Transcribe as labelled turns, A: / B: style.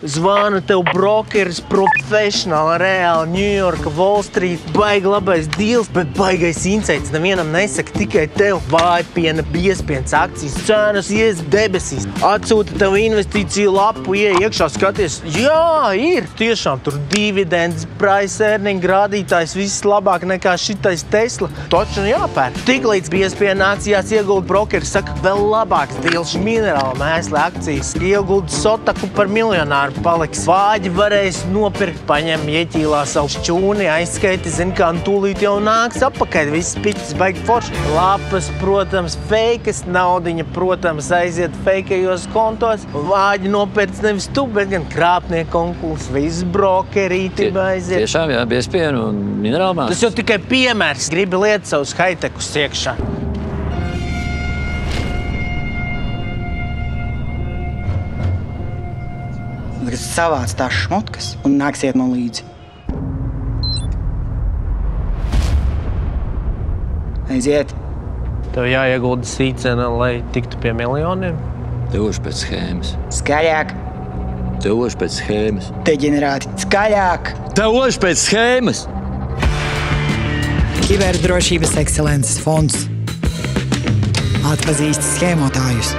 A: Zvana tev brokeris profesionāli, reāli, New York, Wall Street, baigi labais deals, bet baigais insights nevienam nesaka, tikai tev. Vājpiena, biezpienas akcijas, cenas ies debesīs. Atsūta tev investīciju lapu, iekšā skaties, jā, ir. Tiešām tur dividends, price earning, rādītājs, viss labāk nekā šitais Tesla. Taču jāpērk. Tiklīdz biezpiena akcijās iegulda brokeris, saka, vēl labāks deals, minerāla mēsla akcijas, iegulda Sotaku par miljonāru. Paliks vāģi, varēs nopirkt, paņem ieķīlā savu šķūni, aizskaiti, zin kā, un tūlīt jau nāks apakaļ, viss piķis baigi forši. Lapas, protams, feikas, naudiņa, protams, aiziet feikajos kontos, vāģi nopērts nevis tu, bet gan krāpnieku onkulis, viss brokerīti aiziet.
B: Tiešām, jā, biezpienu un minerālu mēslu.
A: Tas jau tikai piemērs, gribi liet savus haitekus iekšā.
C: Savāc tās šmotkas un nāksiet man līdzi. Aiziet.
A: Tev jāiegulda sīcena, lai tiktu pie miljoniem?
B: Tevoši pēc schēmas.
C: Skaļāk.
B: Tevoši pēc schēmas.
C: Deģenerāti, skaļāk.
B: Tevoši pēc schēmas.
C: Kiberdrošības ekscelences fonds atpazīst schēmotājus.